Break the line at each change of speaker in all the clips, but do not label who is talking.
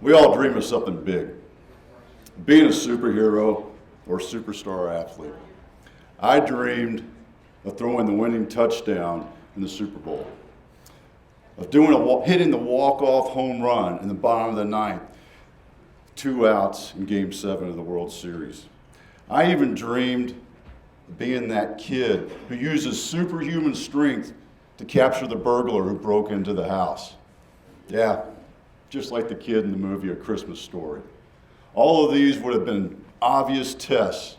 We all dream of something big, being a superhero or superstar athlete. I dreamed of throwing the winning touchdown in the Super Bowl, of hitting the walk-off home run in the bottom of the ninth, 2 outs in Game 7 of the World Series. I even dreamed of being that kid who uses superhuman strength to capture the burglar who broke into the house. Yeah, just like the kid in the movie A Christmas Story. All of these would have been obvious tests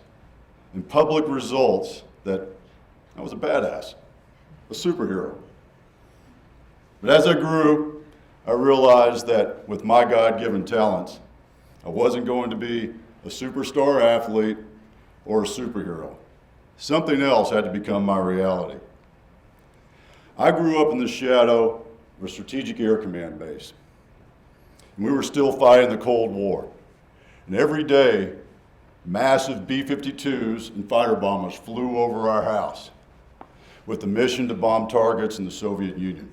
and public results that I was a badass, a superhero. But as I grew, I realized that with my God-given talents, I wasn't going to be a superstar athlete or a superhero. Something else had to become my reality. I grew up in the shadow of a strategic air command base. And we were still fighting the Cold War. And every day, massive B-52s and fighter bombers flew over our house with the mission to bomb targets in the Soviet Union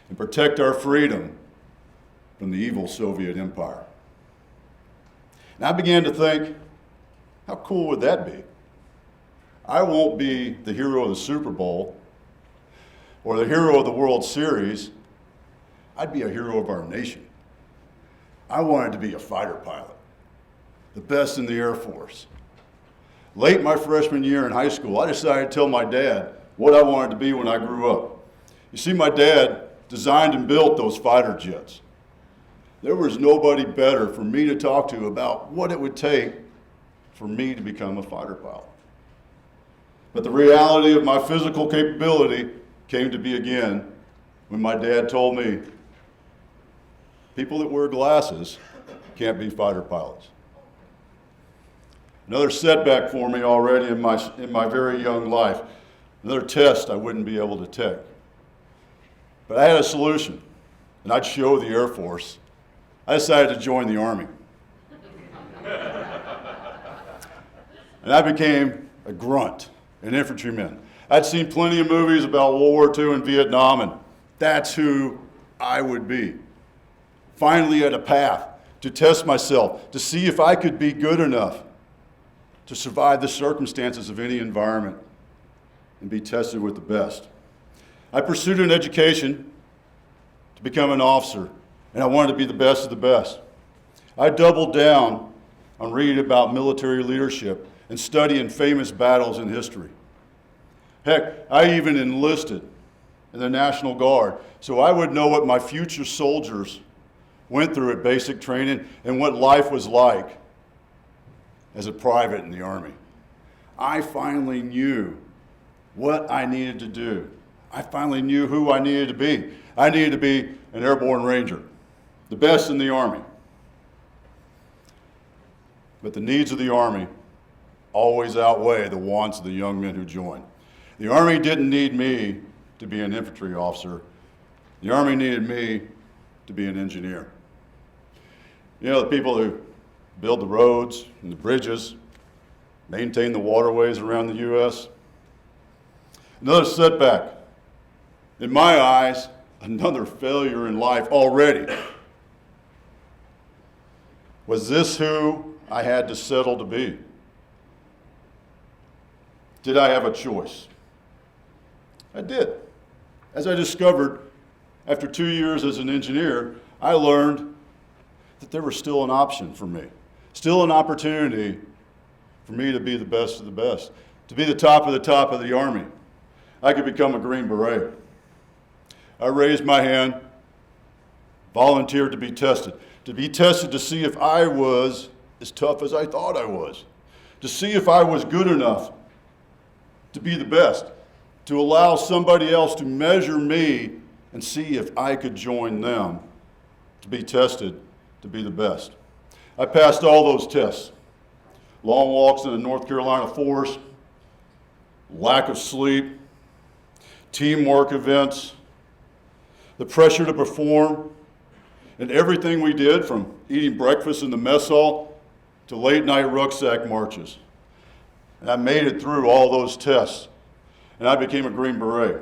and protect our freedom from the evil Soviet Empire. And I began to think, how cool would that be? I won't be the hero of the Super Bowl or the hero of the World Series. I'd be a hero of our nation. I wanted to be a fighter pilot, the best in the Air Force. Late my freshman year in high school, I decided to tell my dad what I wanted to be when I grew up. You see, my dad designed and built those fighter jets. There was nobody better for me to talk to about what it would take for me to become a fighter pilot. But the reality of my physical capability came to be again when my dad told me, people that wear glasses can't be fighter pilots. Another setback for me already in my very young life. Another test I wouldn't be able to take. But I had a solution, and I'd show the Air Force. I decided to join the Army. And I became a grunt, an infantryman. I'd seen plenty of movies about World War II and Vietnam, and that's who I would be. Finally at a path to test myself, to see if I could be good enough to survive the circumstances of any environment and be tested with the best. I pursued an education to become an officer, and I wanted to be the best of the best. I doubled down on reading about military leadership and studying famous battles in history. Heck, I even enlisted in the National Guard so I would know what my future soldiers went through at basic training and what life was like as a private in the Army. I finally knew what I needed to do. I finally knew who I needed to be. I needed to be an airborne ranger, the best in the Army. But the needs of the Army always outweigh the wants of the young men who join. The Army didn't need me to be an infantry officer. The Army needed me to be an engineer. You know, the people who build the roads and the bridges, maintain the waterways around the U.S. Another setback. In my eyes, another failure in life already. Was this who I had to settle to be? Did I have a choice? I did. As I discovered after 2 years as an engineer, I learned that there was still an option for me, still an opportunity for me to be the best of the best, to be the top of the Army. I could become a Green Beret. I raised my hand, volunteered to be tested to see if I was as tough as I thought I was, to see if I was good enough to be the best, to allow somebody else to measure me and see if I could join them to be tested to be the best. I passed all those tests. Long walks in the North Carolina forest, lack of sleep, teamwork events, the pressure to perform, and everything we did from eating breakfast in the mess hall to late night rucksack marches. And I made it through all those tests, and I became a Green Beret.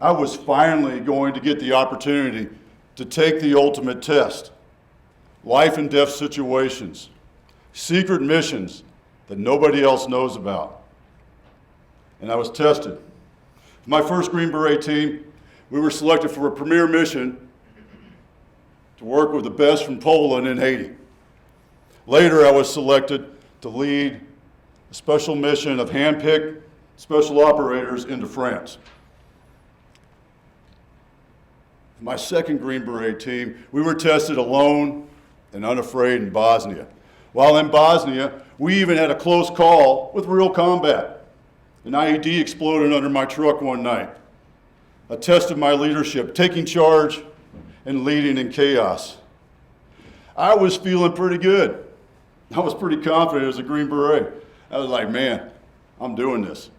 I was finally going to get the opportunity to take the ultimate test, life and death situations, secret missions that nobody else knows about. And I was tested. For my first Green Beret team, we were selected for a premier mission to work with the best from Poland and Haiti. Later, I was selected to lead a special mission of hand-picked special operators into France. For my second Green Beret team, we were tested alone and unafraid in Bosnia. While in Bosnia, we even had a close call with real combat. An IED exploded under my truck one night. A test of my leadership, taking charge and leading in chaos. I was feeling pretty good. I was pretty confident as a Green Beret. I was like, man, I'm doing this.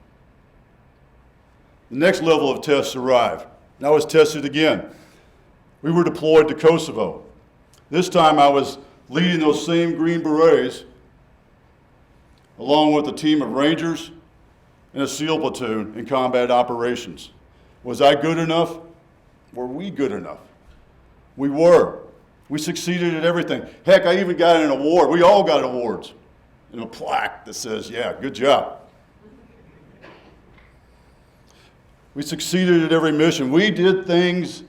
The next level of tests arrived, and I was tested again. We were deployed to Kosovo. This time I was leading those same Green Berets along with a team of Rangers and a SEAL platoon in combat operations. Was I good enough? Were we good enough? We were. We succeeded at everything. Heck, I even got an award. We all got awards and a plaque that says, yeah, good job. We succeeded at every mission. We did things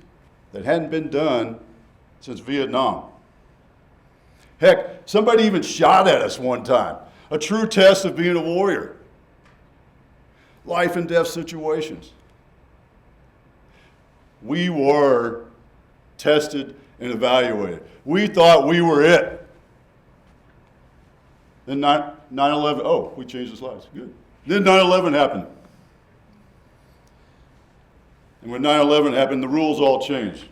that hadn't been done since Vietnam. Heck, somebody even shot at us one time. A true test of being a warrior. Life and death situations. We were tested and evaluated. We thought we were it. Then 9/11, oh, we changed the slides, good. Then 9/11 happened. And when 9/11 happened, the rules all changed.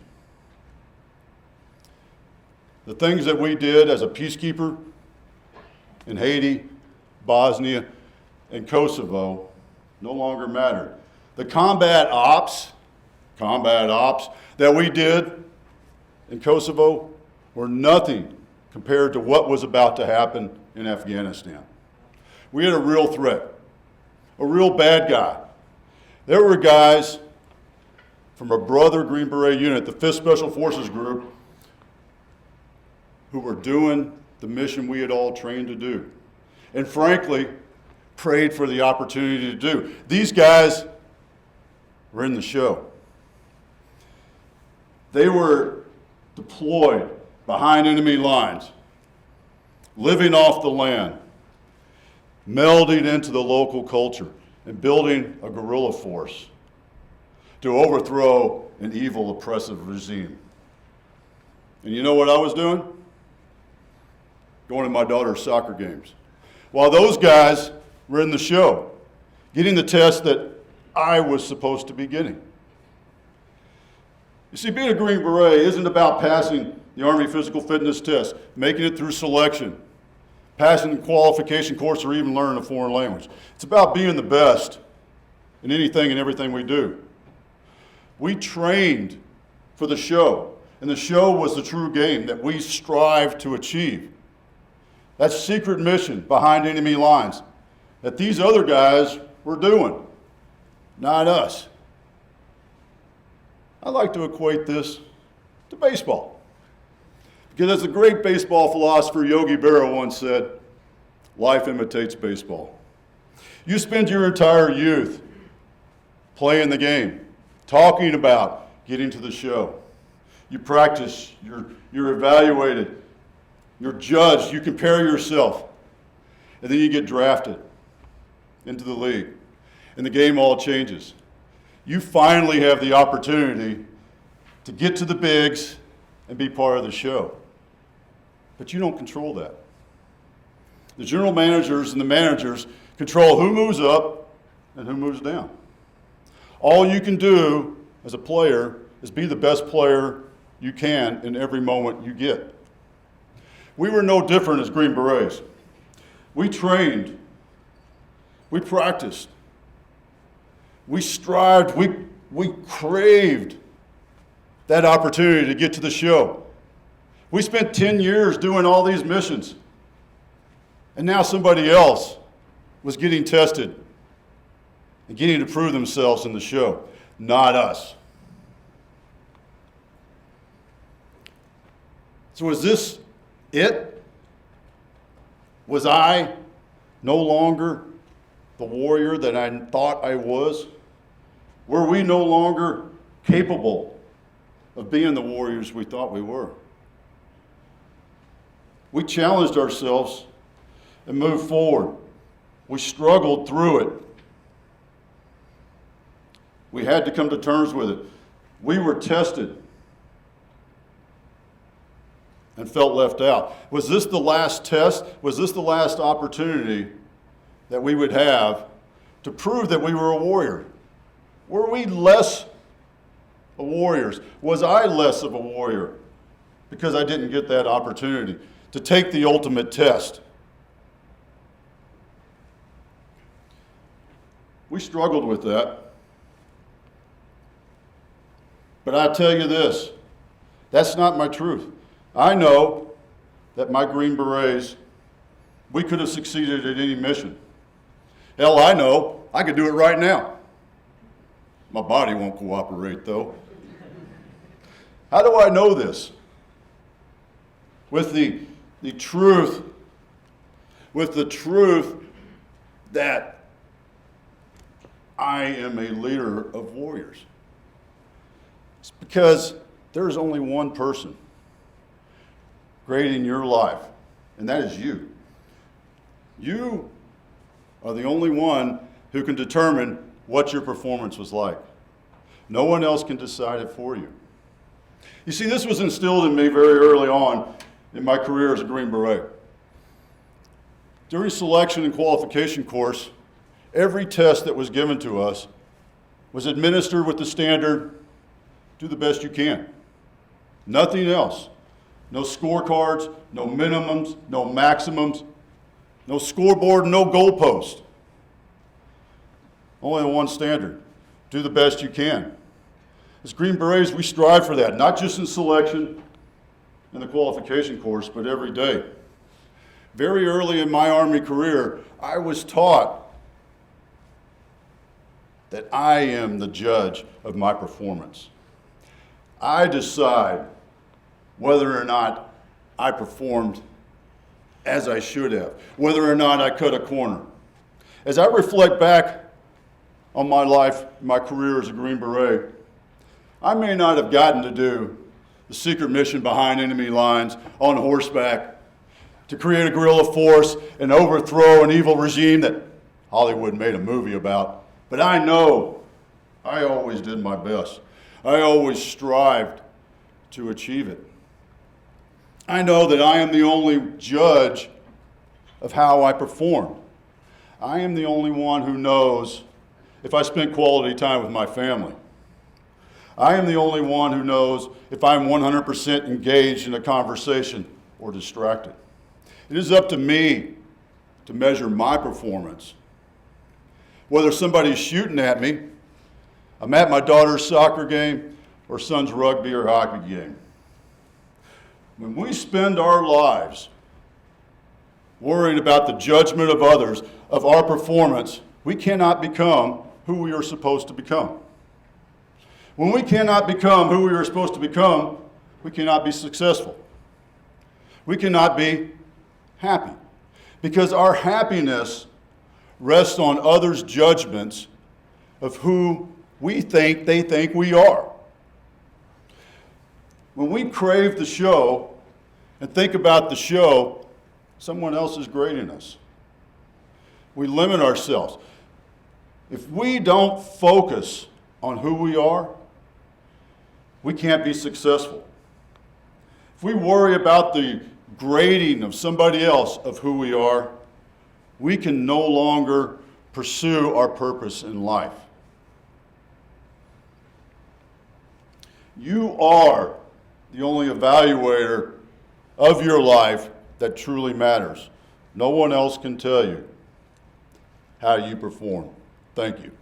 The things that we did as a peacekeeper in Haiti, Bosnia, and Kosovo no longer mattered. The combat ops that we did in Kosovo were nothing compared to what was about to happen in Afghanistan. We had a real threat, a real bad guy. There were guys from a brother Green Beret unit, the 5th Special Forces Group, who were doing the mission we had all trained to do. And frankly, prayed for the opportunity to do. These guys were in the show. They were deployed behind enemy lines, living off the land, melding into the local culture, and building a guerrilla force to overthrow an evil, oppressive regime. And you know what I was doing? Going to my daughter's soccer games. While those guys were in the show, getting the test that I was supposed to be getting. You see, being a Green Beret isn't about passing the Army physical fitness test, making it through selection, passing the qualification course, or even learning a foreign language. It's about being the best in anything and everything we do. We trained for the show, and the show was the true game that we strive to achieve. That secret mission behind enemy lines that these other guys were doing, not us. I like to equate this to baseball. Because as the great baseball philosopher Yogi Berra once said, life imitates baseball. You spend your entire youth playing the game, talking about getting to the show. You practice, you're evaluated, you're judged, you compare yourself, and then you get drafted into the league, and the game all changes. You finally have the opportunity to get to the bigs and be part of the show. But you don't control that. The general managers and the managers control who moves up and who moves down. All you can do as a player is be the best player you can in every moment you get. We were no different as Green Berets. We trained, we practiced, we strived, we craved that opportunity to get to the show. We spent 10 years doing all these missions, and now somebody else was getting tested and getting to prove themselves in the show, not us. So is this Was I no longer the warrior that I thought I was? Were we no longer capable of being the warriors we thought we were? We challenged ourselves and moved forward. We struggled through it. We had to come to terms with it. We were tested and felt left out. Was this the last test? Was this the last opportunity that we would have to prove that we were a warrior? Were we less warriors? Was I less of a warrior because I didn't get that opportunity to take the ultimate test? We struggled with that. But I tell you this, that's not my truth. I know that my Green Berets, we could have succeeded at any mission. Hell, I know I could do it right now. My body won't cooperate, though. How do I know this? With the truth that I am a leader of warriors. It's because there's only one person grading your life, and that is you. You are the only one who can determine what your performance was like. No one else can decide it for you. You see, this was instilled in me very early on in my career as a Green Beret. During selection and qualification course, every test that was given to us was administered with the standard, do the best you can. Nothing else. No scorecards, no minimums, no maximums, no scoreboard, no goalpost. Only the one standard, do the best you can. As Green Berets, we strive for that, not just in selection and the qualification course, but every day. Very early in my Army career, I was taught that I am the judge of my performance. I decide whether or not I performed as I should have, whether or not I cut a corner. As I reflect back on my life, my career as a Green Beret, I may not have gotten to do the secret mission behind enemy lines on horseback to create a guerrilla force and overthrow an evil regime that Hollywood made a movie about. But I know I always did my best. I always strived to achieve it. I know that I am the only judge of how I performed. I am the only one who knows if I spent quality time with my family. I am the only one who knows if I'm 100% engaged in a conversation or distracted. It is up to me to measure my performance. Whether somebody's shooting at me, I'm at my daughter's soccer game or son's rugby or hockey game. When we spend our lives worrying about the judgment of others, of our performance, we cannot become who we are supposed to become. When we cannot become who we are supposed to become, we cannot be successful. We cannot be happy. Because our happiness rests on others' judgments of who we think they think we are. When we crave the show and think about the show, someone else is grading us. We limit ourselves. If we don't focus on who we are, we can't be successful. If we worry about the grading of somebody else of who we are, we can no longer pursue our purpose in life. You are the only evaluator of your life that truly matters. No one else can tell you how you perform. Thank you.